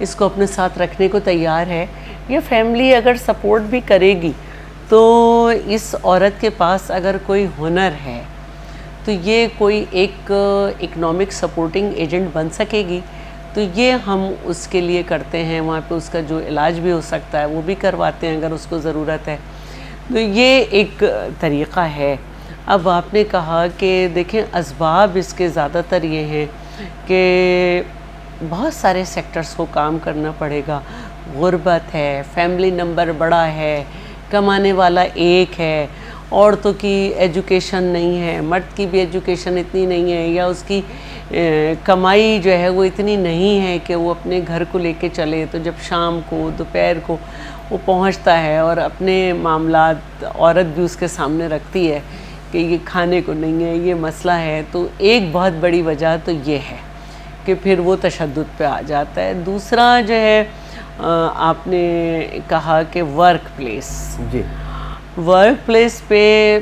اس کو اپنے ساتھ رکھنے کو تیار ہے، یا فیملی اگر سپورٹ بھی کرے گی تو اس عورت کے پاس اگر کوئی ہنر ہے تو یہ کوئی ایک اکنامک سپورٹنگ ایجنٹ بن سکے گی، تو یہ ہم اس کے لیے کرتے ہیں، وہاں پہ اس کا جو علاج بھی ہو سکتا ہے وہ بھی کرواتے ہیں اگر اس کو ضرورت ہے، تو یہ ایک طریقہ ہے۔ اب آپ نے کہا کہ دیکھیں اسباب اس کے زیادہ تر یہ ہیں کہ بہت سارے سیکٹرز کو کام کرنا پڑے گا، غربت ہے، فیملی نمبر بڑا ہے، کمانے والا ایک ہے، عورتوں کی ایجوکیشن نہیں ہے، مرد کی بھی ایجوکیشن اتنی نہیں ہے، یا اس کی کمائی جو ہے وہ اتنی نہیں ہے کہ وہ اپنے گھر کو لے کے چلے، تو جب شام کو دوپہر کو وہ پہنچتا ہے اور اپنے معاملات عورت بھی اس کے سامنے رکھتی ہے کہ یہ کھانے کو نہیں ہے، یہ مسئلہ ہے، تو ایک بہت بڑی وجہ تو یہ ہے کہ پھر وہ تشدد پہ آ جاتا ہے۔ دوسرا جو ہے آپ نے کہا کہ ورک پلیس، جی ورک پلیس پہ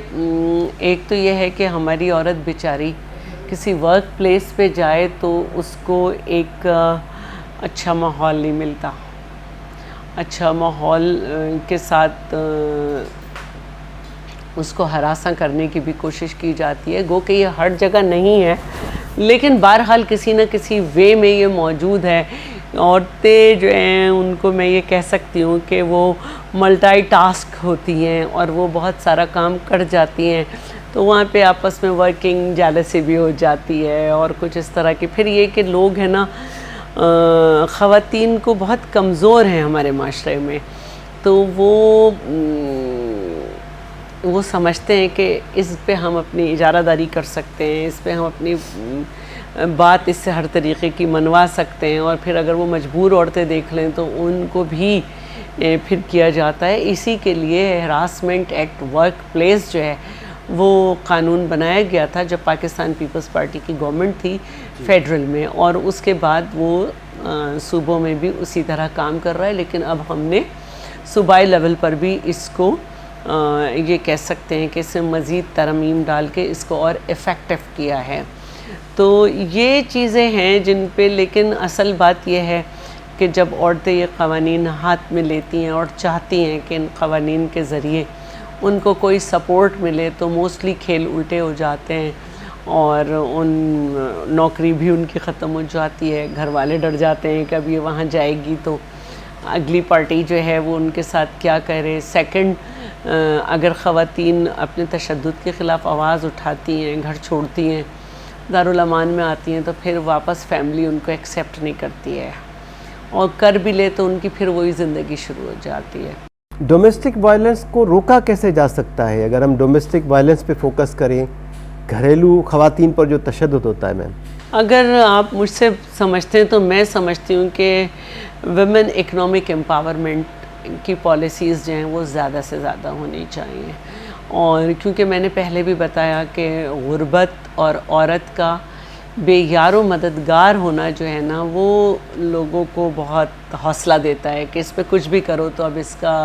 ایک تو یہ ہے کہ ہماری عورت بیچاری کسی ورک پلیس پہ جائے تو اس کو ایک اچھا ماحول نہیں ملتا، اچھا ماحول کے ساتھ اس کو ہراساں کرنے کی بھی کوشش کی جاتی ہے، گو کہ یہ ہر جگہ نہیں ہے لیکن بہرحال کسی نہ کسی وے میں یہ موجود ہے۔ عورتیں جو ہیں ان کو میں یہ کہہ سکتی ہوں کہ وہ ملٹی ٹاسک ہوتی ہیں اور وہ بہت سارا کام کر جاتی ہیں، تو وہاں پہ آپس میں ورکنگ جیلسی بھی ہو جاتی ہے اور کچھ اس طرح کی۔ پھر یہ کہ لوگ ہیں نا خواتین کو بہت کمزور ہیں ہمارے معاشرے میں، تو وہ سمجھتے ہیں کہ اس پہ ہم اپنی اجارہ داری کر سکتے ہیں، اس پہ ہم اپنی بات اس سے ہر طریقے کی منوا سکتے ہیں، اور پھر اگر وہ مجبور عورتیں دیکھ لیں تو ان کو بھی پھر کیا جاتا ہے۔ اسی کے لیے ہراسمنٹ ایکٹ ورک پلیس جو ہے وہ قانون بنایا گیا تھا جب پاکستان پیپلز پارٹی کی گورنمنٹ تھی فیڈرل میں، اور اس کے بعد وہ صوبوں میں بھی اسی طرح کام کر رہا ہے، لیکن اب ہم نے صوبائی لیول پر بھی اس کو یہ کہہ سکتے ہیں کہ اس میں مزید ترمیم ڈال کے اس کو اور افیکٹو کیا ہے۔ تو یہ چیزیں ہیں جن پہ، لیکن اصل بات یہ ہے کہ جب عورتیں یہ قوانین ہاتھ میں لیتی ہیں اور چاہتی ہیں کہ ان قوانین کے ذریعے ان کو کوئی سپورٹ ملے، تو موسٹلی کھیل الٹے ہو جاتے ہیں اور نوکری بھی ان کی ختم ہو جاتی ہے، گھر والے ڈر جاتے ہیں کہ اب یہ وہاں جائے گی تو اگلی پارٹی جو ہے وہ ان کے ساتھ کیا کرے۔ سیکنڈ، اگر خواتین اپنے تشدد کے خلاف آواز اٹھاتی ہیں، گھر چھوڑتی ہیں، دارالامان میں آتی ہیں، تو پھر واپس فیملی ان کو ایکسیپٹ نہیں کرتی ہے، اور کر بھی لے تو ان کی پھر وہی زندگی شروع ہو جاتی ہے۔ ڈومیسٹک وائلنس کو روکا کیسے جا سکتا ہے؟ اگر ہم ڈومیسٹک وائلنس پہ فوکس کریں، گھریلو خواتین پر جو تشدد ہوتا ہے میم، اگر آپ مجھ سے سمجھتے ہیں تو میں سمجھتی ہوں کہ ویمن اکنامک امپاورمنٹ کی پالیسیز جو ہیں وہ زیادہ سے زیادہ ہونی چاہیے، اور کیونکہ میں نے پہلے بھی بتایا کہ غربت اور عورت کا بے یار و مددگار ہونا جو ہے نا وہ لوگوں کو بہت حوصلہ دیتا ہے کہ اس پہ کچھ بھی کرو تو اب اس کا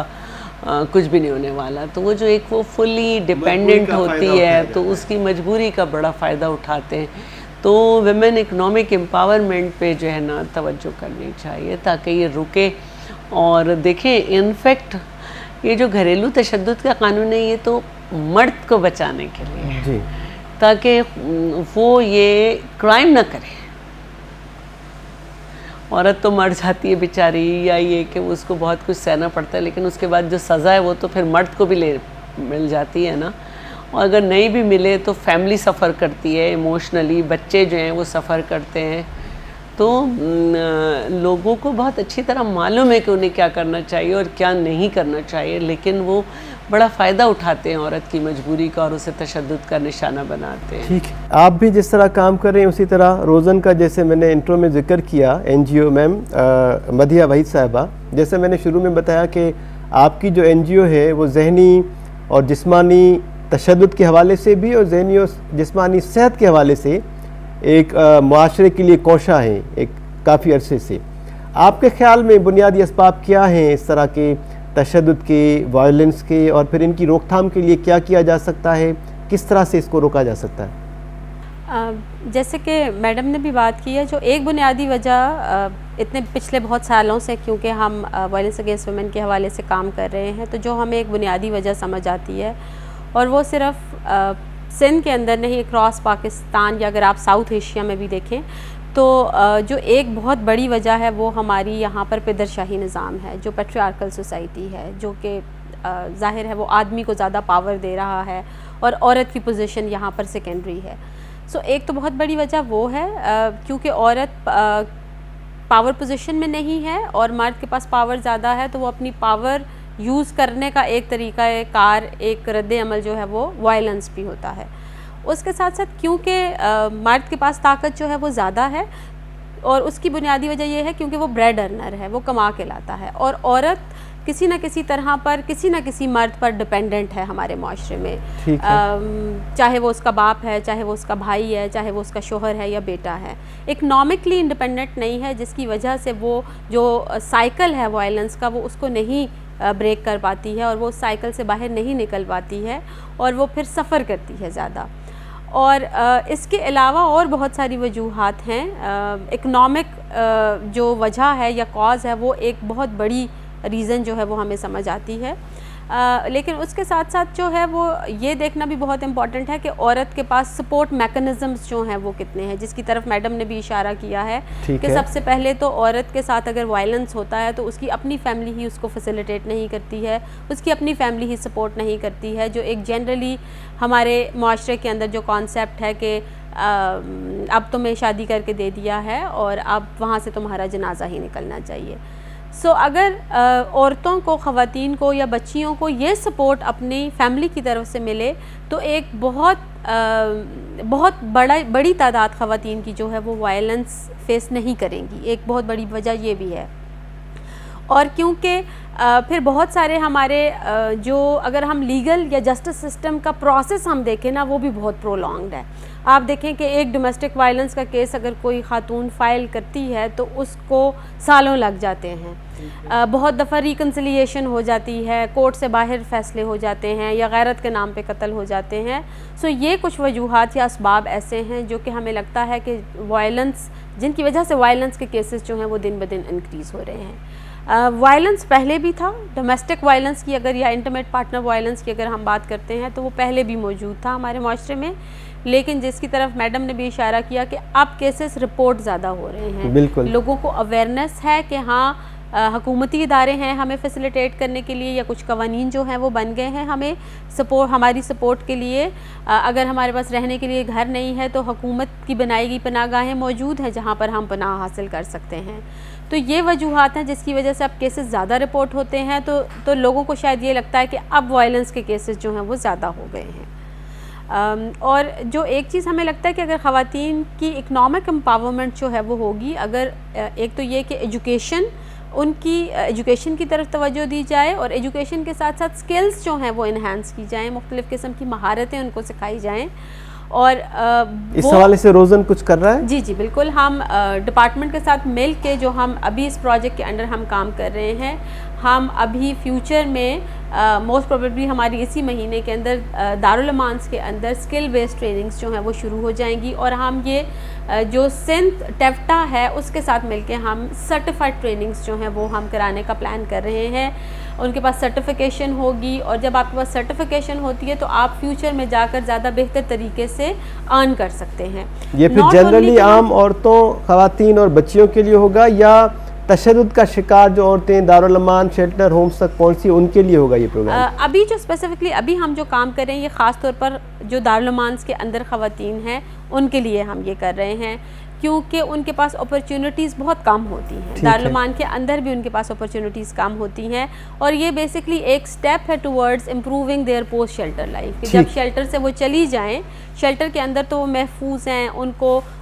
کچھ بھی نہیں ہونے والا، تو وہ جو ایک وہ فلی ڈیپینڈنٹ ہوتی ہے تو اس کی مجبوری کا بڑا فائدہ اٹھاتے ہیں۔ تو ویمن اکنامک امپاورمنٹ پہ جو ہے نا توجہ کرنی چاہیے تاکہ یہ رکے۔ اور دیکھیں انفیکٹ یہ جو گھریلو تشدد کا قانون ہے یہ تو مرد کو بچانے کے لیے ہے، تاکہ وہ یہ کرائم نہ کرے۔ عورت تو مر جاتی ہے بیچاری، یا یہ کہ اس کو بہت کچھ سہنا پڑتا ہے، لیکن اس کے بعد جو سزا ہے وہ تو پھر مرد کو بھی مل جاتی ہے نا، اور اگر نہیں بھی ملے تو فیملی سفر کرتی ہے ایموشنلی، بچے جو ہیں وہ سفر کرتے ہیں۔ تو لوگوں کو بہت اچھی طرح معلوم ہے کہ انہیں کیا کرنا چاہیے اور کیا نہیں کرنا چاہیے، لیکن وہ بڑا فائدہ اٹھاتے ہیں عورت کی مجبوری کا اور اسے تشدد کا نشانہ بناتے ہیں۔ ٹھیک، آپ بھی جس طرح کام کر رہے ہیں اسی طرح روزن کا، جیسے میں نے انٹرو میں ذکر کیا، این جی او میم مدیحہ وحید صاحبہ، جیسے میں نے شروع میں بتایا کہ آپ کی جو این جی او ہے وہ ذہنی اور جسمانی تشدد کے حوالے سے بھی اور ذہنی اور جسمانی صحت کے حوالے سے ایک معاشرے کے لیے کوشاں ہیں ایک کافی عرصے سے۔ آپ کے خیال میں بنیادی اسباب کیا ہیں اس طرح کے تشدد کے، وائلنس کے، اور پھر ان کی روک تھام کے لیے کیا کیا جا سکتا ہے؟ کس طرح سے اس کو روکا جا سکتا ہے؟ جیسے کہ میڈم نے بھی بات کی ہے, جو ایک بنیادی وجہ اتنے پچھلے بہت سالوں سے, کیونکہ ہم وائلنس اگینسٹ ویمن کے حوالے سے کام کر رہے ہیں, تو جو ہمیں ایک بنیادی وجہ سمجھ آتی ہے, اور وہ صرف سندھ کے اندر نہیں, اکراس پاکستان, یا اگر آپ ساؤتھ ایشیا میں بھی دیکھیں تو جو ایک بہت بڑی وجہ ہے وہ ہماری یہاں پر پدر شاہی نظام ہے, جو پیٹریارکل سوسائٹی ہے, جو کہ ظاہر ہے وہ آدمی کو زیادہ پاور دے رہا ہے اور عورت کی پوزیشن یہاں پر سیکنڈری ہے. سو ایک تو بہت بڑی وجہ وہ ہے, کیونکہ عورت پاور پوزیشن میں نہیں ہے اور مرد کے پاس پاور زیادہ ہے, تو وہ اپنی پاور یوز کرنے کا ایک طریقہ کار, ایک رد عمل جو ہے وہ وائلنس بھی ہوتا ہے. اس کے ساتھ ساتھ کیونکہ مرد کے پاس طاقت جو ہے وہ زیادہ ہے, اور اس کی بنیادی وجہ یہ ہے کیونکہ وہ بریڈ ارنر ہے, وہ کما کے لاتا ہے, اور عورت کسی نہ کسی طرح پر کسی نہ کسی مرد پر ڈپینڈنٹ ہے ہمارے معاشرے میں, چاہے وہ اس کا باپ ہے, چاہے وہ اس کا بھائی ہے, چاہے وہ اس کا شوہر ہے یا بیٹا ہے. اکنامکلی انڈیپینڈنٹ نہیں ہے, جس کی وجہ سے وہ جو سائیکل ہے وائلنس کا وہ اس کو نہیں بریک کر پاتی ہے, اور وہ سائیکل سے باہر نہیں نکل پاتی ہے, اور وہ پھر سفر کرتی ہے زیادہ. اور اس کے علاوہ اور بہت ساری وجوہات ہیں. اکنامک جو وجہ ہے یا کاز ہے وہ ایک بہت بڑی ریزن جو ہے وہ ہمیں سمجھ آتی ہے, لیکن اس کے ساتھ ساتھ جو ہے وہ یہ دیکھنا بھی بہت امپورٹنٹ ہے کہ عورت کے پاس سپورٹ میکنزمز جو ہیں وہ کتنے ہیں, جس کی طرف میڈم نے بھی اشارہ کیا ہے کہ سب سے پہلے تو عورت کے ساتھ اگر وائلنس ہوتا ہے تو اس کی اپنی فیملی ہی اس کو فیسیلیٹیٹ نہیں کرتی ہے, اس کی اپنی فیملی ہی سپورٹ نہیں کرتی ہے, جو ایک جنرلی ہمارے معاشرے کے اندر جو کانسیپٹ ہے کہ اب تمہیں شادی کر کے دے دیا ہے اور اب وہاں سے تمہارا جنازہ ہی نکلنا چاہیے. سو اگر عورتوں کو, خواتین کو یا بچیوں کو یہ سپورٹ اپنی فیملی کی طرف سے ملے تو ایک بہت بڑی تعداد خواتین کی جو ہے وہ وائلنس فیس نہیں کریں گی. ایک بہت بڑی وجہ یہ بھی ہے. اور کیونکہ پھر بہت سارے ہمارے جو اگر ہم لیگل یا جسٹس سسٹم کا پروسیس ہم دیکھیں نا, وہ بھی بہت پرولونگڈ ہے. آپ دیکھیں کہ ایک ڈومیسٹک وائلنس کا کیس اگر کوئی خاتون فائل کرتی ہے تو اس کو سالوں لگ جاتے ہیں, بہت دفعہ ریکنسیلیشن ہو جاتی ہے, کورٹ سے باہر فیصلے ہو جاتے ہیں, یا غیرت کے نام پہ قتل ہو جاتے ہیں. سو یہ کچھ وجوہات یا اسباب ایسے ہیں جو کہ ہمیں لگتا ہے کہ وائلنس, جن کی وجہ سے وائلنس کے کیسز جو ہیں وہ دن بدن انکریز ہو رہے ہیں. وائلنس پہلے بھی تھا, ڈومیسٹک وائلنس کی اگر یا انٹیمیٹ پارٹنر وائلنس کی اگر ہم بات کرتے ہیں تو وہ پہلے بھی موجود تھا ہمارے معاشرے میں, لیکن جس کی طرف میڈم نے بھی اشارہ کیا کہ اب کیسز رپورٹ زیادہ ہو رہے ہیں. بالکل لوگوں کو اویئرنیس ہے کہ ہاں حکومتی ادارے ہیں ہمیں فیسیلیٹیٹ کرنے کے لیے, یا کچھ قوانین جو ہیں وہ بن گئے ہیں ہمیں ہماری سپورٹ کے لیے. اگر ہمارے پاس رہنے کے لیے گھر نہیں ہے تو حکومت کی بنائی گئی پناہ گاہیں موجود ہیں جہاں پر ہم پناہ حاصل کر سکتے ہیں. تو یہ وجوہات ہیں جس کی وجہ سے اب کیسز زیادہ رپورٹ ہوتے ہیں, تو لوگوں کو شاید یہ لگتا ہے کہ اب وائلنس کے کیسز جو ہیں وہ زیادہ ہو گئے ہیں. اور جو ایک چیز ہمیں لگتا ہے کہ اگر خواتین کی اکنامک امپاورمنٹ جو ہے وہ ہوگی, اگر ایک تو یہ کہ ان کی ایجوکیشن کی طرف توجہ دی جائے, اور ایجوکیشن کے ساتھ ساتھ سکلز جو ہیں وہ انہینس کی جائیں, مختلف قسم کی مہارتیں ان کو سکھائی جائیں. اور اس حوالے سے روزن کچھ کر رہا ہے؟ جی بالکل, ہم ڈپارٹمنٹ کے ساتھ مل کے جو ہم ابھی اس پروجیکٹ کے انڈر ہم کام کر رہے ہیں, ہم ابھی فیوچر میں موسٹ پروبیبلی ہماری اسی مہینے کے اندر دارالامانس کے اندر اسکل بیسڈ ٹریننگز جو ہیں وہ شروع ہو جائیں گی, اور ہم یہ جو سندھ ٹیفٹا ہے اس کے ساتھ مل کے ہم سرٹیفائڈ ٹریننگز جو ہیں وہ ہم کرانے کا پلان کر رہے ہیں. ان کے پاس سرٹیفیکیشن ہوگی, اور جب آپ کے پاس سرٹیفیکیشن ہوتی ہے تو آپ فیوچر میں جا کر زیادہ بہتر طریقے سے ارن کر سکتے ہیں. یہ پھر جنرلی عام عورتوں, خواتین اور بچیوں کے لیے ہوگا, یا تشدد کا شکار جو عورتیں دارالامان شیلٹر ہومز تک پہنچی ان کے لیے ہوگا یہ پروگرام؟ ابھی جو اسپیسیفکلی ابھی ہم جو کام کر رہے ہیں یہ خاص طور پر جو دارالامانس کے اندر خواتین ہیں ان کے لیے ہم یہ کر رہے ہیں, کیونکہ ان کے پاس اپرچونٹیز بہت کم ہوتی ہیں. دارالمان کے اندر بھی ان کے پاس اپرچونٹیز کم ہوتی ہیں, اور یہ بیسکلی ایک سٹیپ ہے towards improving their post shelter life. کہ جب شیلٹر سے وہ چلی جائیں, شیلٹر کے اندر تو وہ محفوظ ہیں,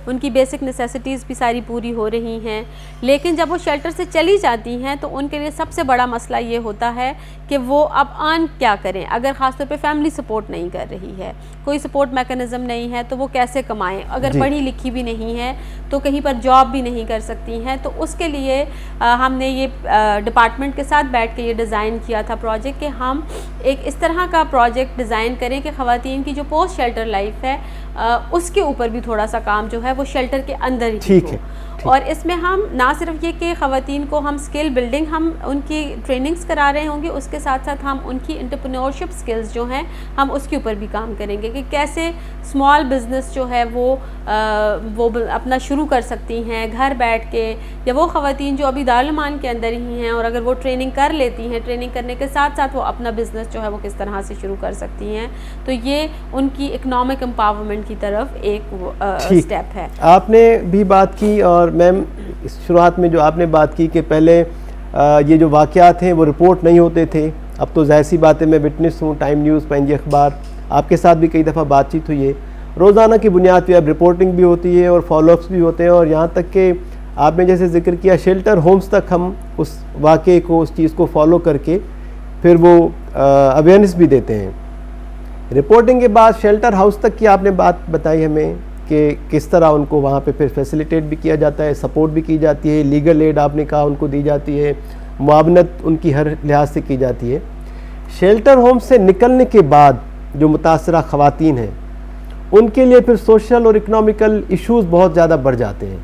ان کی بیسک نیسیسٹیز بھی ساری پوری ہو رہی ہیں, لیکن جب وہ شیلٹر سے چلی جاتی ہیں تو ان کے لیے سب سے بڑا مسئلہ یہ ہوتا ہے کہ وہ اب ارن کیا کریں. اگر خاص طور پہ فیملی سپورٹ نہیں کر رہی ہے, کوئی سپورٹ میکنزم نہیں ہے, تو وہ کیسے کمائیں. اگر پڑھی لکھی بھی نہیں ہے تو کہیں پر جاب بھی نہیں کر سکتی ہیں. تو اس کے لیے ہم نے یہ ڈپارٹمنٹ کے ساتھ بیٹھ کے یہ ڈیزائن کیا تھا پروجیکٹ کہ ہم ایک اس طرح کا پروجیکٹ ڈیزائن کریں کہ خواتین کی جو پوسٹ شیلٹر لائف ہے اس کے اوپر بھی تھوڑا سا کام جو ہے وہ شیلٹر کے اندر ہی ہو. اور اس میں ہم نہ صرف یہ کہ خواتین کو ہم اسکل بلڈنگ ہم ان کی ٹریننگز کرا رہے ہوں گے, اس کے ساتھ ساتھ ہم ان کی انٹرپرینورشپ اسکلز جو ہیں ہم اس کے اوپر بھی کام کریں گے کہ کیسے اسمال بزنس جو ہے وہ اپنا شروع کر سکتی ہیں گھر بیٹھ کے, یا وہ خواتین جو ابھی دارالمان کے اندر ہی ہیں اور اگر وہ ٹریننگ کر لیتی ہیں, ٹریننگ کرنے کے ساتھ ساتھ وہ اپنا بزنس جو ہے وہ کس طرح سے شروع کر سکتی ہیں. تو یہ ان کی اکنامک امپاورمنٹ کی طرف ایک اسٹیپ ہے. آپ نے بھی بات کی, اور میم شروعات میں جو آپ نے بات کی کہ پہلے یہ جو واقعات ہیں وہ رپورٹ نہیں ہوتے تھے, اب تو ظاہر سی بات ہے میں وٹنس ہوں, ٹائم نیوز, پنجی اخبار, آپ کے ساتھ بھی کئی دفعہ بات چیت ہوئی ہے, روزانہ کی بنیاد پہ اب رپورٹنگ بھی ہوتی ہے اور فالو اپس بھی ہوتے ہیں, اور یہاں تک کہ آپ نے جیسے ذکر کیا شیلٹر ہومز تک ہم اس واقعے کو, اس چیز کو فالو کر کے پھر وہ اویئرنیس بھی دیتے ہیں. رپورٹنگ کے بعد شیلٹر ہاؤس تک کی آپ نے بات بتائی ہمیں کہ کس طرح ان کو وہاں پہ پھر فیسیلیٹیٹ بھی کیا جاتا ہے, سپورٹ بھی کی جاتی ہے, لیگل ایڈ آپ نے کہا ان کو دی جاتی ہے, معاونت ان کی ہر لحاظ سے کی جاتی ہے. شیلٹر ہوم سے نکلنے کے بعد جو متاثرہ خواتین ہیں ان کے لیے پھر سوشل اور اکنامیکل ایشوز بہت زیادہ بڑھ جاتے ہیں.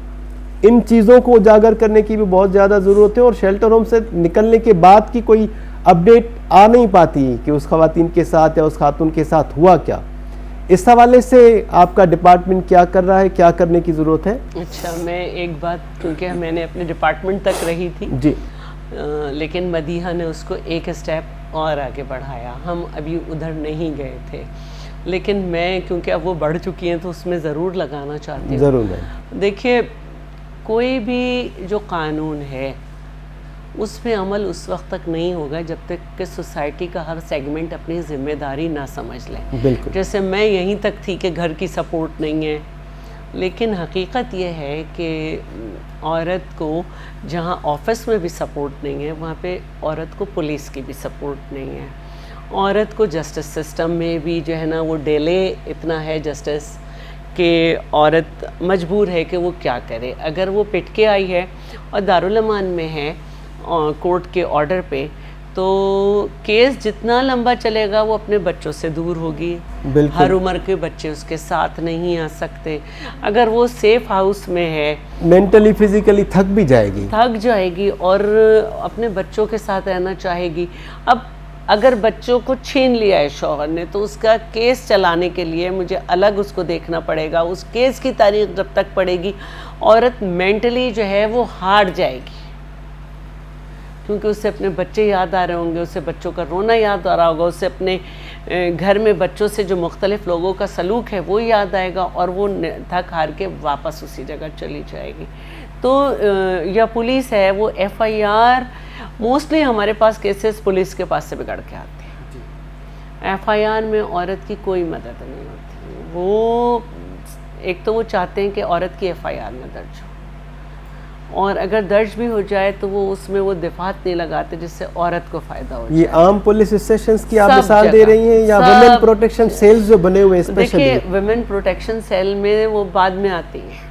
ان چیزوں کو اجاگر کرنے کی بھی بہت زیادہ ضرورت ہے, اور شیلٹر ہوم سے نکلنے کے بعد کی کوئی اپڈیٹ آ نہیں پاتی کہ اس خواتین کے ساتھ یا اس خاتون کے ساتھ ہوا کیا. اس حوالے سے آپ کا ڈپارٹمنٹ کیا کر رہا ہے, کیا کرنے کی ضرورت ہے؟ اچھا, میں ایک بات, کیونکہ میں نے اپنے ڈپارٹمنٹ تک رہی تھی جی, لیکن مدیحہ نے اس کو ایک اسٹیپ اور آگے بڑھایا, ہم ابھی ادھر نہیں گئے تھے, لیکن میں کیونکہ اب وہ بڑھ چکی ہیں تو اس میں ضرور لگانا چاہتی ہوں. ضرور ہے. دیکھیے, کوئی بھی جو قانون ہے اس میں عمل اس وقت تک نہیں ہوگا جب تک کہ سوسائٹی کا ہر سیگمنٹ اپنی ذمہ داری نہ سمجھ لے. بالکل. جیسے میں یہیں تک تھی کہ گھر کی سپورٹ نہیں ہے, لیکن حقیقت یہ ہے کہ عورت کو جہاں آفس میں بھی سپورٹ نہیں ہے وہاں پہ عورت کو پولیس کی بھی سپورٹ نہیں ہے. عورت کو جسٹس سسٹم میں بھی جو ہے نا وہ ڈیلے اتنا ہے جسٹس کہ عورت مجبور ہے کہ وہ کیا کرے. اگر وہ پٹ کے آئی ہے اور دارالمان میں ہے کورٹ کے آرڈر پہ, تو کیس جتنا لمبا چلے گا وہ اپنے بچوں سے دور ہوگی. ہر عمر کے بچے اس کے ساتھ نہیں آ سکتے. اگر وہ سیف ہاؤس میں ہے مینٹلی فزیکلی تھک بھی جائے گی اور اپنے بچوں کے ساتھ رہنا چاہے گی. اب اگر بچوں کو چھین لیا ہے شوہر نے تو اس کا کیس چلانے کے لیے مجھے الگ اس کو دیکھنا پڑے گا. اس کیس کی تاریخ جب تک پڑے گی عورت مینٹلی جو ہے وہ ہار جائے گی, کیونکہ اسے اپنے بچے یاد آ رہے ہوں گے, اسے بچوں کا رونا یاد آ رہا ہوگا, اسے اپنے گھر میں بچوں سے جو مختلف لوگوں کا سلوک ہے وہ یاد آئے گا, اور وہ تھک ہار کے واپس اسی جگہ چلی جائے گی. تو یا پولیس ہے وہ ایف آئی آر, موسٹلی ہمارے پاس کیسز پولیس کے پاس سے بگڑ کے آتے ہیں. ایف آئی آر میں عورت کی کوئی مدد نہیں ہوتی. وہ ایک تو وہ چاہتے ہیں کہ عورت کی ایف آئی آر میں درج ہو, اور اگر درج بھی ہو جائے تو وہ اس میں وہ دفعات نہیں لگاتے جس سے عورت کو فائدہ ہو جائے. یہ عام پولیس اسٹیشنز کی آپ مثال دے رہی ہیں یا ویمن پروٹیکشن سیلز جو بنے ہوئے اسپیشلی؟ دیکھیے, ویمن پروٹیکشن سیل میں وہ بعد میں آتی ہیں,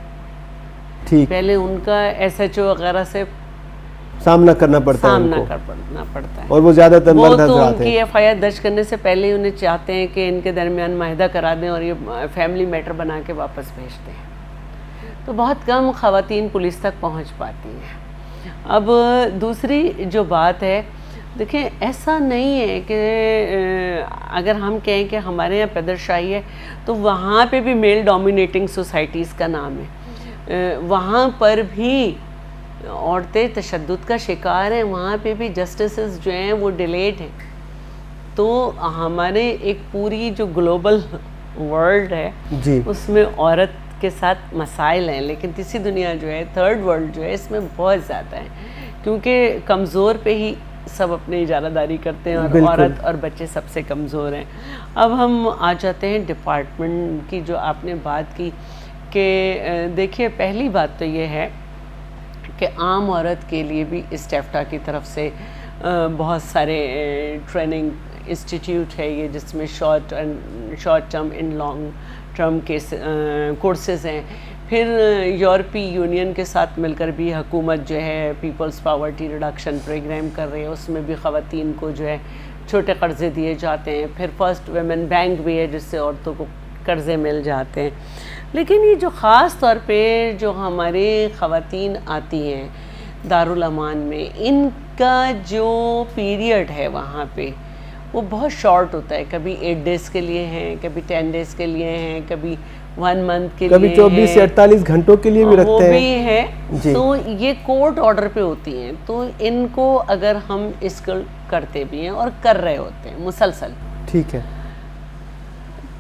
ٹھیک, پہلے ان کا ایس ایچ او وغیرہ سے سامنا کرنا پڑتا ہے, اور وہ زیادہ تر مرد حضرات ہیں. وہ تو ان کی ایف آئی آر درج کرنے سے پہلے انہیں چاہتے ہیں کہ ان کے درمیان معاہدہ کرا دیں اور یہ فیملی میٹر بنا کے واپس بھیجتے ہیں. تو بہت کم خواتین پولیس تک پہنچ پاتی ہیں. اب دوسری جو بات ہے, دیکھیں ایسا نہیں ہے کہ اگر ہم کہیں کہ ہمارے یہاں پیدر شاہی ہے تو وہاں پہ بھی میل ڈومینیٹنگ سوسائٹیز کا نام ہے, وہاں پر بھی عورتیں تشدد کا شکار ہیں, وہاں پہ بھی جسٹسز جو ہیں وہ ڈیلیڈ ہیں. تو ہمارے ایک پوری جو گلوبل ورلڈ ہے اس میں عورت کے ساتھ مسائل ہیں, لیکن تیسری دنیا جو ہے, تھرڈ ورلڈ جو ہے, اس میں بہت زیادہ ہیں, کیونکہ کمزور پہ ہی سب اپنی اجارہ داری کرتے ہیں, اور عورت اور بچے سب سے کمزور ہیں. اب ہم آ جاتے ہیں ڈپارٹمنٹ کی جو آپ نے بات کی کہ دیکھیے, پہلی بات تو یہ ہے کہ عام عورت کے لیے بھی اسٹیفٹا کی طرف سے بہت سارے ٹریننگ انسٹیٹیوٹ ہے یہ, جس میں شارٹ ٹرم ان لانگ ٹرم کے کورسز ہیں. پھر یورپی یونین کے ساتھ مل کر بھی حکومت جو ہے پیپلز پاورٹی ریڈکشن پروگرام کر رہی ہے، اس میں بھی خواتین کو جو ہے چھوٹے قرضے دیے جاتے ہیں. پھر فرسٹ ویمن بینک بھی ہے جس سے عورتوں کو قرضے مل جاتے ہیں. لیکن یہ جو خاص طور پہ جو ہمارے خواتین آتی ہیں دارالامان میں، ان کا جو پیریڈ ہے وہاں پہ وہ بہت شارٹ ہوتا ہے. کبھی 8 days کے لیے ہیں، کبھی 10 days کے لیے ہیں، کبھی 1 month کے لیے، کبھی 24 سے 48 گھنٹوں کے لیے بھی رکھتے ہیں. وہ بھی ہے. تو یہ کورٹ آرڈر پہ ہوتی ہیں. تو ان کو اگر ہم اس کو کرتے بھی ہیں اور کر رہے ہوتے ہیں مسلسل، ٹھیک ہے،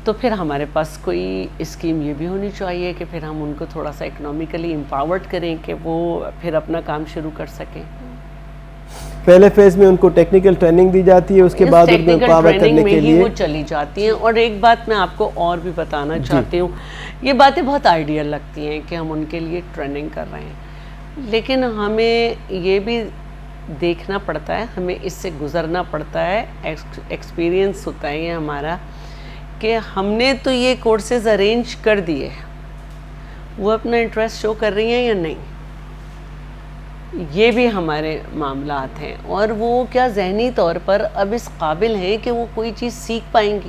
تو پھر ہمارے پاس کوئی اسکیم یہ بھی ہونی چاہیے کہ پھر ہم ان کو تھوڑا سا اکنامیکلی امپاورڈ کریں کہ وہ پھر اپنا کام شروع کر سکیں. پہلے فیز میں ان کو ٹیکنیکل ٹریننگ دی جاتی ہے، اس کے بعد ان کو امپاور کرنے کے لیے وہ چلی جاتی ہیں. اور ایک بات میں آپ کو اور بھی بتانا چاہتی ہوں، یہ باتیں بہت آئیڈیل لگتی ہیں کہ ہم ان کے لیے ٹریننگ کر رہے ہیں، لیکن ہمیں یہ بھی دیکھنا پڑتا ہے، ہمیں اس سے گزرنا پڑتا ہے. ایکسپیرینس ہوتا ہے یہ ہمارا کہ ہم نے تو یہ کورسز ارینج کر دیے، وہ اپنا انٹرسٹ شو کر رہی ہیں یا نہیں، یہ بھی ہمارے معاملات ہیں. اور وہ کیا ذہنی طور پر اب اس قابل ہیں کہ وہ کوئی چیز سیکھ پائیں گی.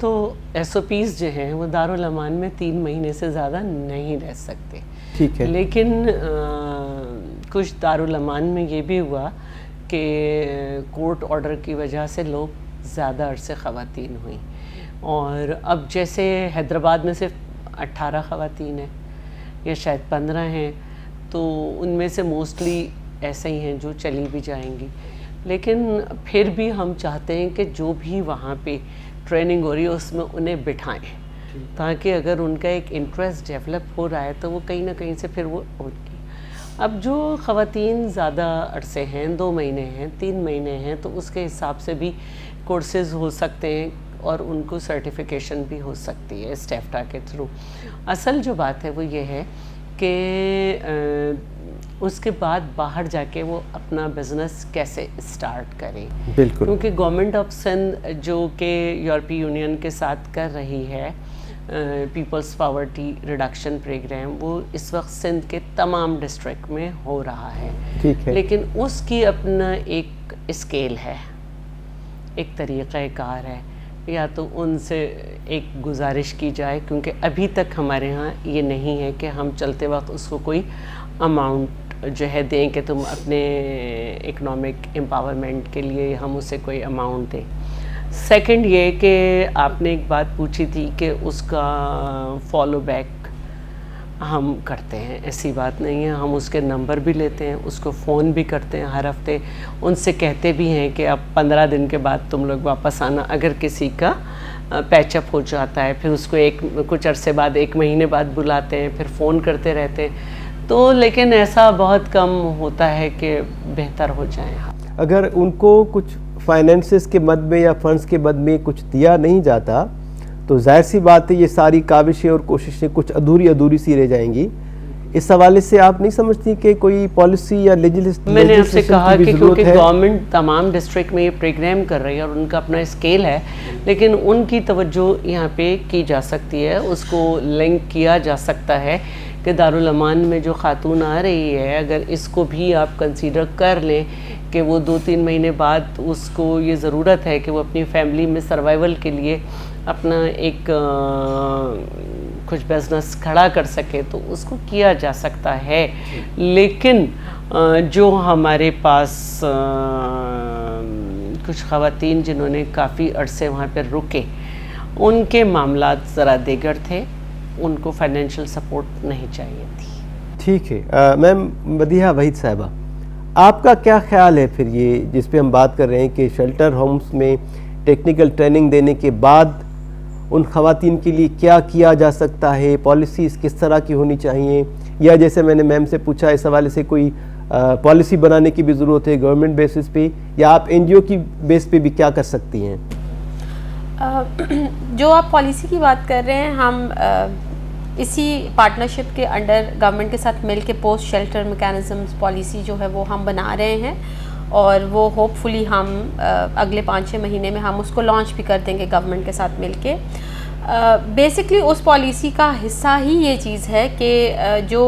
تو SOPs جو ہیں وہ دارالامان میں 3 مہینے سے زیادہ نہیں رہ سکتے. ٹھیک ہے، لیکن کچھ دارالامان میں یہ بھی ہوا کہ کورٹ آرڈر کی وجہ سے لوگ زیادہ عرصے خواتین ہوئیں. اور اب جیسے حیدرآباد میں صرف 18 خواتین ہیں یا شاید 15 ہیں، تو ان میں سے موسٹلی ایسے ہی ہیں جو چلی بھی جائیں گی. لیکن پھر بھی ہم چاہتے ہیں کہ جو بھی وہاں پہ ٹریننگ ہو رہی ہے اس میں انہیں بٹھائیں، تاکہ اگر ان کا ایک انٹرسٹ ڈیولپ ہو رہا ہے تو وہ کہیں نہ کہیں سے پھر وہ کی. اب جو خواتین زیادہ عرصے ہیں، 2 مہینے ہیں، 3 مہینے ہیں، تو اس کے حساب سے بھی کورسز ہو سکتے ہیں اور ان کو سرٹیفیکیشن بھی ہو سکتی ہے اسٹیفٹا کے تھرو. اصل جو بات ہے وہ یہ ہے کہ اس کے بعد باہر جا کے وہ اپنا بزنس کیسے اسٹارٹ کریں. بالکل، کیونکہ گورنمنٹ آف سندھ جو کہ یورپی یونین کے ساتھ کر رہی ہے پیپلز پاورٹی ریڈکشن پروگرام، وہ اس وقت سندھ کے تمام ڈسٹرکٹ میں ہو رہا ہے. ٹھیک ہے، لیکن اس کی اپنا ایک اسکیل ہے، ایک طریقہ کار ہے. یا تو ان سے ایک گزارش کی جائے، کیونکہ ابھی تک ہمارے ہاں یہ نہیں ہے کہ ہم چلتے وقت اس کو کوئی اماؤنٹ جو ہے دیں کہ تم اپنے اکنامک امپاورمنٹ کے لیے ہم اسے کوئی اماؤنٹ دیں. سیکنڈ یہ کہ آپ نے ایک بات پوچھی تھی کہ اس کا فالو بیک ہم کرتے ہیں. ایسی بات نہیں ہے، ہم اس کے نمبر بھی لیتے ہیں، اس کو فون بھی کرتے ہیں ہر ہفتے. ان سے کہتے بھی ہیں کہ اب 15 دن کے بعد تم لوگ واپس آنا. اگر کسی کا پیچ اپ ہو جاتا ہے پھر اس کو کچھ عرصے بعد 1 مہینے بعد بلاتے ہیں، پھر فون کرتے رہتے ہیں. تو لیکن ایسا بہت کم ہوتا ہے کہ بہتر ہو جائیں. اگر ان کو کچھ فائنینسز کے مد میں یا فنڈز کے مد میں کچھ دیا نہیں جاتا تو ظاہر سی بات ہے یہ ساری کاوشیں اور کوششیں کچھ ادھوری سی رہ جائیں گی. اس حوالے سے آپ نہیں سمجھتی کہ کوئی پالیسی یا لیجسلیشن میں نے آپ سے کہا کہ کیونکہ گورنمنٹ تمام ڈسٹرکٹ میں یہ پروگرام کر رہی ہے اور ان کا اپنا اسکیل ہے، لیکن ان کی توجہ یہاں پہ کی جا سکتی ہے، اس کو لنک کیا جا سکتا ہے کہ دارالامان میں جو خاتون آ رہی ہے اگر اس کو بھی آپ کنسیڈر کر لیں کہ وہ 2-3 مہینے بعد اس کو یہ ضرورت ہے کہ وہ اپنی فیملی میں سروائیول کے لیے اپنا ایک کچھ بزنس کھڑا کر سکے تو اس کو کیا جا سکتا ہے. لیکن جو ہمارے پاس کچھ خواتین جنہوں نے کافی عرصے وہاں پہ رکے، ان کے معاملات ذرا دیگر تھے، ان کو فائنینشیل سپورٹ نہیں چاہیے تھی. ٹھیک ہے. میم مدیحہ وحید صاحبہ، آپ کا کیا خیال ہے پھر یہ جس پہ ہم بات کر رہے ہیں کہ شیلٹر ہومز میں ٹیکنیکل ٹریننگ دینے کے بعد ان خواتین کے لیے کیا کیا جا سکتا ہے, پالیسیز کس طرح کی ہونی چاہیے, یا جیسے میں نے میم سے پوچھا اس حوالے سے کوئی پالیسی بنانے کی بھی ضرورت ہے گورنمنٹ بیسس پہ, یا آپ این جی او کی بیس پہ بھی کیا کر سکتی ہیں؟ جو آپ پالیسی کی بات کر رہے ہیں, ہم اسی پارٹنرشپ کے انڈر گورنمنٹ کے ساتھ مل کے پوسٹ شیلٹر میکینزمز پالیسی جو ہے وہ ہم بنا رہے ہیں, اور وہ ہوپ فلی ہم اگلے 5-6 مہینے میں ہم اس کو لانچ بھی کر دیں گے گورنمنٹ کے ساتھ مل کے. بیسکلی اس پالیسی کا حصہ ہی یہ چیز ہے کہ جو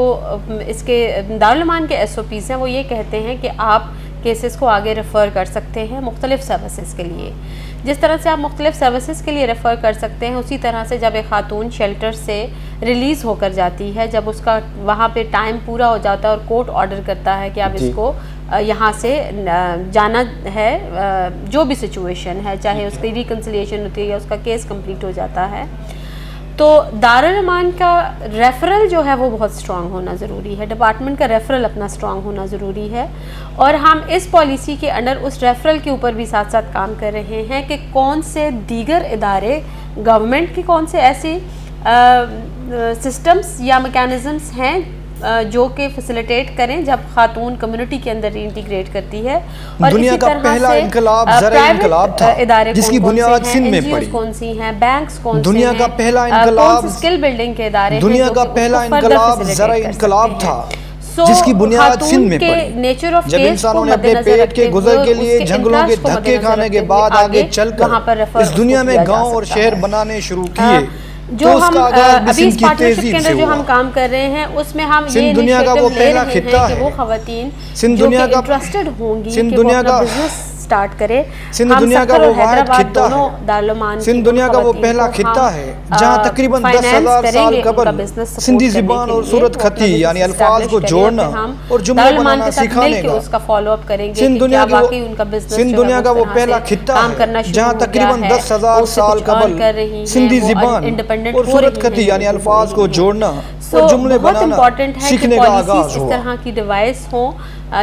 اس کے دارالمان کے ایس او پیز ہیں وہ یہ کہتے ہیں کہ آپ کیسز کو آگے ریفر کر سکتے ہیں مختلف سروسز کے لیے. جس طرح سے آپ مختلف سروسز کے لیے ریفر کر سکتے ہیں, اسی طرح سے جب ایک خاتون شیلٹر سے ریلیز ہو کر جاتی ہے, جب اس کا وہاں پہ ٹائم پورا ہو جاتا ہے اور کورٹ آرڈر کرتا ہے کہ آپ اس کو یہاں سے جانا ہے, جو بھی سچویشن ہے, چاہے اس کی ریکنسلیشن ہوتی ہے یا اس کا کیس کمپلیٹ ہو جاتا ہے, تو دارالمان کا ریفرل جو ہے وہ بہت اسٹرانگ ہونا ضروری ہے, ڈپارٹمنٹ کا ریفرل اپنا اسٹرانگ ہونا ضروری ہے. اور ہم اس پالیسی کے انڈر اس ریفرل کے اوپر بھی ساتھ ساتھ کام کر رہے ہیں کہ کون سے دیگر ادارے گورنمنٹ کے کون سے ایسے سسٹمز یا میکینزمز ہیں جو کہ فیسیلیٹیٹ کریں جب خاتون کمیونٹی کے اندر ری انٹیگریٹ کرتی ہے. اور دنیا کا پہلا انقلاب زرعی انقلاب تھا جس کی بنیاد سندھ میں پڑی. کون سی ہیں, بینکس کون سے ہیں, دنیا کا پہلا انقلاب اسکل بلڈنگ کے ادارے, دنیا کا پہلا انقلاب زرعی انقلاب تھا جس کی بنیاد سندھ میں پڑی. جب انسانوں نے اپنے پیٹ کے گزر کے لیے جنگلوں کے دھکے کھانے کے بعد آگے چل کر اس دنیا میں گاؤں اور شہر بنانے شروع کیے, جو ہم ابھی اس پارٹنرشپ کے اندر جو ہم کام کر رہے ہیں اس میں ہم یہ انیشیٹو لے رہے ہیں کہ وہ خواتین جو کہ انٹرسٹڈ ہوں گی کہ وہ اپنا بزنس سٹارٹ کرے. سندھ دنیا کا وہ واحد خطہ ہے, سندھ دنیا کا وہ پہلا خطہ ہے جہاں تقریباً 10,000 سال قبل سندھی زبان اور صورت خطی یعنی الفاظ کو جوڑنا اور جملے بنانا سکھانے کا. اس کا فالو اپ کریں گے سندھ دنیا کا وہ پہلا خطہ ہے جہاں تقریباً 10,000 سال قبل سندھی زبان اور صورت خطی یعنی الفاظ کو جوڑنا اور جملے بنانا سیکھنے کا آغاز ہوا. اس طرح کی ڈیوائس ہوں,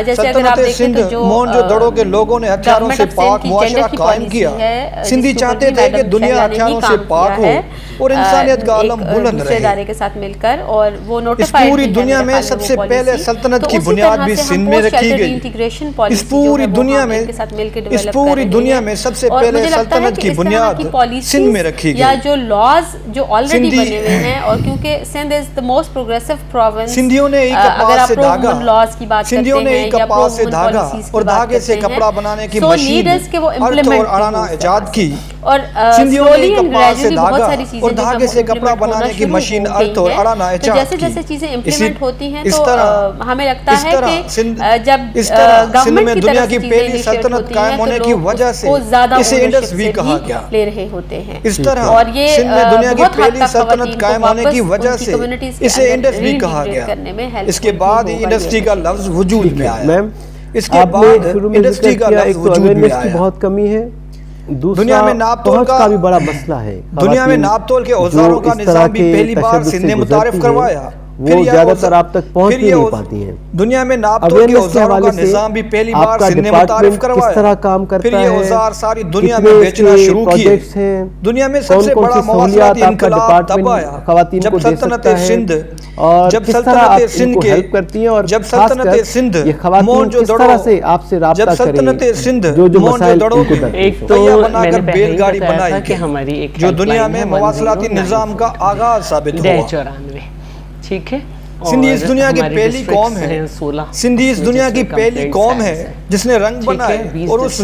جیسے اگر آپ دیکھیں تو جو مونجو دڑو کے لوگوں نے ہتھیاروں سے پاک معاشرہ قائم کیا. سندھی چاہتے تھے کہ دنیا ہتھیاروں سے پاک ہو اور انسانیت کا عالم بلند رہے. ادارے کے ساتھ مل کر اور وہ اس پوری دنیا میں سب سے پہلے سلطنت کی بنیاد بھی سندھ میں رکھی گئی. اس پوری دنیا میں سب سے پہلے سلطنت کی بنیاد سندھ میں رکھی گئی. یا جو لاز جو آلریڈی بنے ہوئے ہیں, اور کیونکہ سندھ از the most progressive province, سندھیوں نے ایک کپاس سے دھاگا, لاز کی بات کرتے ہیں ایک کپاس سے دھاگا اور دھاگے سے کپڑا بنانے کی مشین ارتھ اور اڑانا ایجاد کی. اور سندھیوں نے ایک کپاس سے دھاگا اور دھاگے سے کپڑا بنانے کی مشین ارتھ اور اڑانا ایجاد کی. جیسے جیسے چیزیں امپلیمنٹ ہوتی ہیں تو ہمیں لگتا ہے کہ جب سندھ میں دنیا کی پہلی سلطنت قائم ہونے کی وجہ سے اسے انڈس بھی کہا گیا. لے رہے ہوتے ہیں اس طرح سندھ میں دنیا کی پہلی سلطنت قائم ہونے کی وجہ سے اسے انڈس بھی کہا گیا. اس کے بعد ہی انڈسٹری کا لفظ وجود میں آیا. اس کے بعد انڈسٹری کا لفظ وجود میں آیا. بہت کمی ہے. دنیا میں ناپ تول کا بھی بڑا مسئلہ ہے. دنیا میں ناپ تول کے اوزاروں کا نظام بھی پہلی بار سندھ نے متعارف کروایا. وہ زیادہ تر آپ تک پہنچ نہیں پاتی ہیں. دنیا میں ناپ تول کے اوزاروں کا نظام بھی پہلی بار سندھ نے متعارف کروایا. کس طرح کام کرتا ہے, پھر یہ اوزار ساری دنیا میں بیچنا شروع کیے. دنیا میں سب سے بڑا مواصلاتی انقلاب تب آیا جب سلطنت سندھ جب سلطنت سندھ مونجو دڑو جب سلطنت سندھ مونجو دڑو پہیا بنا کر بیل گاڑی بنائی گئی جو دنیا میں مواصلاتی نظام کا آغاز ثابت ہوا. ٹھیک ہے. سندھی اس دنیا کی پہلی قوم ہے, سندھی اس دنیا کی پہلی قوم ہے جس نے رنگ بنائے اور اس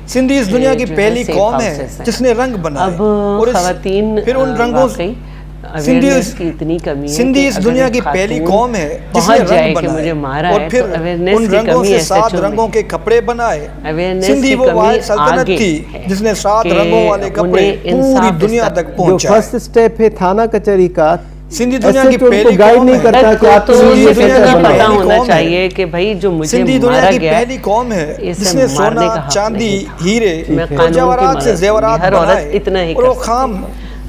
سندھی اس دنیا کی پہلی قوم ہے جس نے رنگ بنائے اور پھر ان رنگوں سے سندھی اس دنیا کی پہلی قوم ہے جس نے رنگ بنائے اور پھر ان رنگوں سے 7 رنگوں کے کپڑے بنائے. سندھی وہ واحد سلطنت تھی جس نے 7 رنگوں والے کپڑے پوری دنیا تک پہنچائے. جو فرسٹ سٹیپ ہے تھانہ کچہری کا, سندھی دنیا کی پہلی قوم ہے. سندھی دنیا کی پتہ ہونا چاہیے کہ بھائی جو مجھے مارا گیا پہلی قوم ہے جس نے سونا, چاندی, ہیرے اور جواہرات سے زیورات بنائے اور وہ خام.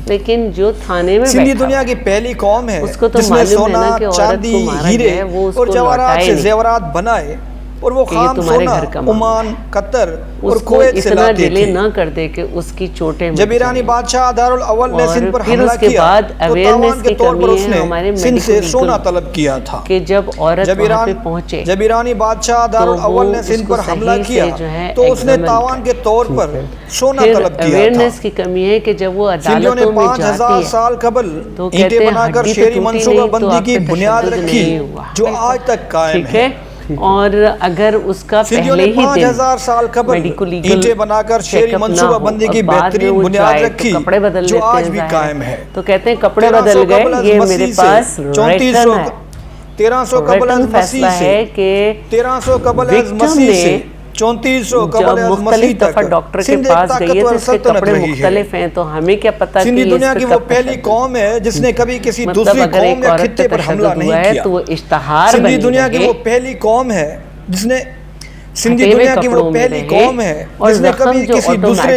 لیکن جو تھانے میں سندھی دنیا کی پہلی قوم ہے جس نے سونا, چاندی, ہیرے اور جواہرات سے زیورات بنائے. اور وہ خام سونا عمان، قطر اور کویت سے لاتے تھے. ڈیلے نہ کر دے کہ اس کی چوٹیں. جب ایرانی بادشاہ دارالاول نے سندھ پر حملہ کیا تو تاوان کے طور پر اس نے سندھ سے سونا طلب کیا تھا. کہ جب عورت وہاں پہ پہنچے، جب ایرانی بادشاہ دارالاول نے سندھ پر حملہ کیا تو اس نے تاوان کے طور پر سونا طلب کیا تھا. اویئرنیس کی کمی ہے کہ جب وہ سندھیوں نے 5000 سال قبل اینٹیں بنا کر شہری منصوبہ بندی کی بنیاد رکھی جو آج تک قائم ہے. اور اگر اس کا پہلے ہی 5000 سال قبل اینٹیں بنا کر شہری منصوبہ بندی کی بہترین بنیاد رکھی جو آج بھی قائم ہے. تو کہتے ہیں کپڑے بدل گئے. یہ میرے پاس 1300 قبل از مسیح سے 1300 قبل از مسیح سے 3400 قبل از مسیح تک ڈاکٹر کے پاس گئی ہے تو اس کے کپڑے مختلف ہیں. تو ہمیں کیا پتا کہ سندھی دنیا کی وہ پہلی قوم ہے جس نے کبھی کسی دوسری قوم یا خطے پر حملہ نہیں کیا. تو وہ اشتہار سندھی دنیا کی وہ پہلی قوم ہے جس نے سندھی دنیا کی وہ پہلی قوم ہے جس نے کبھی کسی دوسرے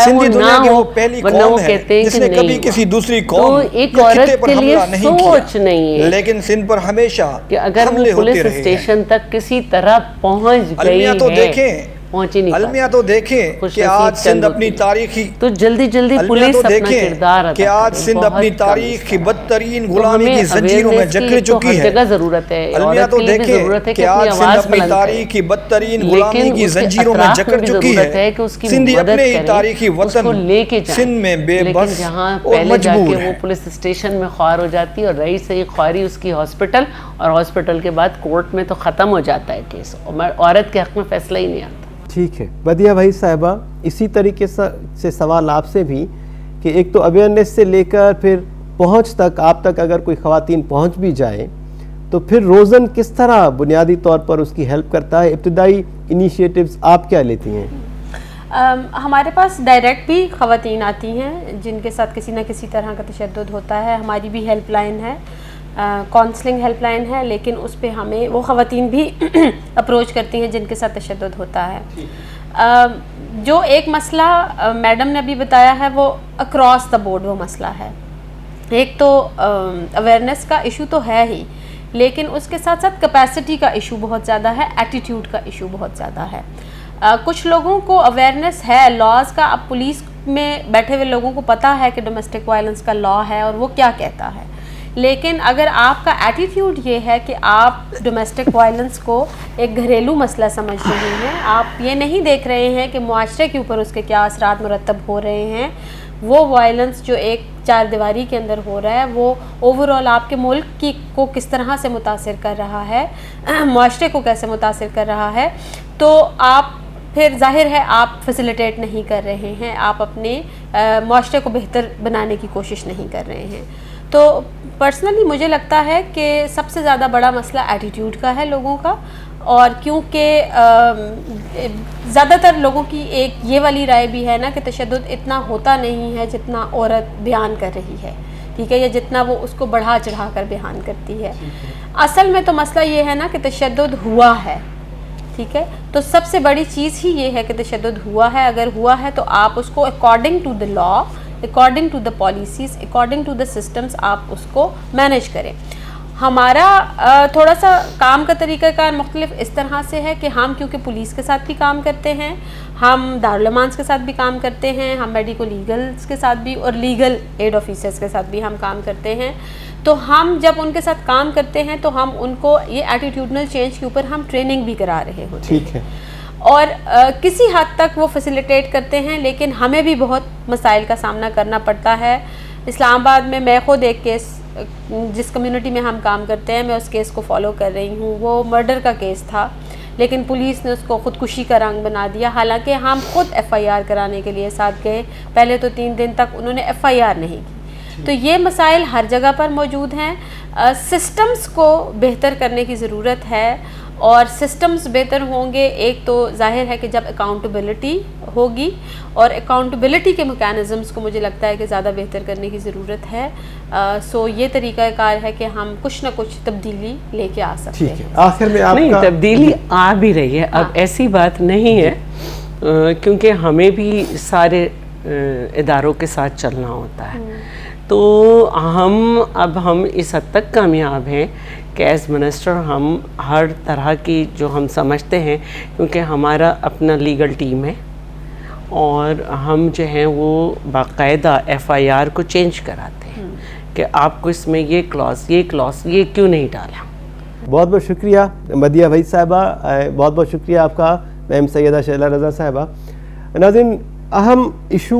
سندھی دنیا کی وہ پہلی قوم ہے جس نے کبھی کسی دوسری قوم یا خطے پر حملہ نہیں کیا. لیکن سندھ پر ہمیشہ حملے ہوتے رہے ہیں. اسٹیشن تک کسی طرح پہنچ گئی ہے. تو دیکھیں المیہ تو دیکھیں کہ آج سندھ اپنی تاریخی تو جلدی پولیس اپنا کردار ادا کہ آج سندھ اپنی تاریخ کی بدترین غلامی کی زنجیروں میں جکڑ چکی ہے. المیہ تو دیکھیں کہ آج سندھ اپنی تاریخ کی بدترین غلامی کی زنجیروں میں جکڑ چکی ہے. سندھی اپنے ہی تاریخی وطن سندھ میں بے بس اور مجبور ہے. وہ پولیس اسٹیشن میں خوار ہو جاتی ہے اور رہی صحیح خواری اس کی ہاسپٹل، اور ہاسپٹل کے بعد کورٹ میں تو ختم ہو جاتا ہے کیس، عورت کے حق میں فیصلہ ہی نہیں آتا. ٹھیک ہے بدیہ بھائی صاحبہ، اسی طریقے سے سوال آپ سے بھی کہ ایک تو اویئرنیس سے لے کر پھر پہنچ تک، آپ تک اگر کوئی خواتین پہنچ بھی جائیں تو پھر روزن کس طرح بنیادی طور پر اس کی ہیلپ کرتا ہے؟ ابتدائی انیشیٹیوز آپ کیا لیتی ہیں؟ ہمارے پاس ڈائریکٹ بھی خواتین آتی ہیں جن کے ساتھ کسی نہ کسی طرح کا تشدد ہوتا ہے. ہماری بھی ہیلپ لائن ہے، کونسلنگ ہیلپ لائن ہے، لیکن اس پہ ہمیں وہ خواتین بھی اپروچ کرتی ہیں جن کے ساتھ تشدد ہوتا ہے. جو ایک مسئلہ میڈم نے ابھی بتایا ہے وہ اکراس دا بورڈ وہ مسئلہ ہے. ایک تو اویئرنیس کا ایشو تو ہے ہی، لیکن اس کے ساتھ ساتھ کیپیسٹی کا ایشو بہت زیادہ ہے، ایٹیٹیوڈ کا ایشو بہت زیادہ ہے. کچھ لوگوں کو اویئرنیس ہے لاز کا. اب پولیس میں بیٹھے ہوئے لوگوں کو پتہ ہے کہ ڈومیسٹک وائلنس کا لا ہے اور وہ کیا کہتا ہے، لیکن اگر آپ کا ایٹیٹیوڈ یہ ہے کہ آپ ڈومیسٹک وائلنس کو ایک گھریلو مسئلہ سمجھ رہے ہیں، آپ یہ نہیں دیکھ رہے ہیں کہ معاشرے کے اوپر اس کے کیا اثرات مرتب ہو رہے ہیں، وہ وائلنس جو ایک چار دیواری کے اندر ہو رہا ہے وہ اوور آل آپ کے ملک کو کس طرح سے متاثر کر رہا ہے، معاشرے کو کیسے متاثر کر رہا ہے، تو آپ پھر ظاہر ہے آپ فیسیلیٹیٹ نہیں کر رہے ہیں، آپ اپنے معاشرے کو بہتر بنانے کی کوشش نہیں کر رہے ہیں. تو پرسنلی مجھے لگتا ہے کہ سب سے زیادہ بڑا مسئلہ ایٹیٹیوڈ کا ہے لوگوں کا. اور کیونکہ زیادہ تر لوگوں کی ایک یہ والی رائے بھی ہے نا کہ تشدد اتنا ہوتا نہیں ہے جتنا عورت بیان کر رہی ہے، ٹھیک ہے، یا جتنا وہ اس کو بڑھا چڑھا کر بیان کرتی ہے. اصل میں تو مسئلہ یہ ہے نا کہ تشدد ہوا ہے، ٹھیک ہے. تو سب سے بڑی چیز ہی یہ ہے کہ تشدد ہوا ہے. اگر ہوا ہے تو آپ اس کو according to the law, according to the policies, according to the systems آپ اس کو مینیج کریں. ہمارا تھوڑا سا کام کا طریقہ کار مختلف اس طرح سے ہے کہ ہم کیونکہ پولیس کے ساتھ بھی کام کرتے ہیں، ہم دارالامانس کے ساتھ بھی کام کرتے ہیں، ہم میڈیکو لیگلز کے ساتھ بھی اور لیگل ایڈ آفیسرز کے ساتھ بھی ہم کام کرتے ہیں. تو ہم جب ان کے ساتھ کام کرتے ہیں تو ہم ان کو یہ ایٹیٹیوڈنل چینج کے اوپر ہم ٹریننگ بھی کرا رہے ہوتے ہیں، ٹھیک ہے، اور کسی حد تک وہ فیسیلیٹیٹ کرتے ہیں. لیکن ہمیں بھی بہت مسائل کا سامنا کرنا پڑتا ہے. اسلام آباد میں خود ایک کیس جس کمیونٹی میں ہم کام کرتے ہیں میں اس کیس کو فالو کر رہی ہوں. وہ مرڈر کا کیس تھا لیکن پولیس نے اس کو خودکشی کا رنگ بنا دیا، حالانکہ ہم خود ایف آئی آر کرانے کے لیے ساتھ گئے. پہلے تو 3 دن تک انہوں نے ایف آئی آر نہیں کی. تو یہ مسائل ہر جگہ پر موجود ہیں. سسٹمز کو بہتر کرنے کی ضرورت ہے، اور سسٹمز بہتر ہوں گے ایک تو ظاہر ہے کہ جب اکاؤنٹیبلٹی ہوگی، اور اکاؤنٹیبلٹی کے میکینزمز کو مجھے لگتا ہے کہ زیادہ بہتر کرنے کی ضرورت ہے. سو یہ طریقہ کار ہے کہ ہم کچھ نہ کچھ تبدیلی لے کے آ سکتے ہیں. آخر میں نہیں، تبدیلی آ بھی رہی ہے، اب ایسی بات نہیں ہے کیونکہ ہمیں بھی سارے اداروں کے ساتھ چلنا ہوتا ہے. تو ہم اس حد تک کامیاب ہیں کہ ایز منسٹر ہم ہر طرح کی جو ہم سمجھتے ہیں، کیونکہ ہمارا اپنا لیگل ٹیم ہے اور ہم جو ہیں وہ باقاعدہ FIR کو چینج کراتے ہیں کہ آپ کو اس میں یہ کلاس یہ کیوں نہیں ڈالا. بہت بہت شکریہ مدیہ وحید صاحبہ، بہت بہت شکریہ آپ کا میم سیدہ شہلا رضا صاحبہ. ناظرین، اہم ایشو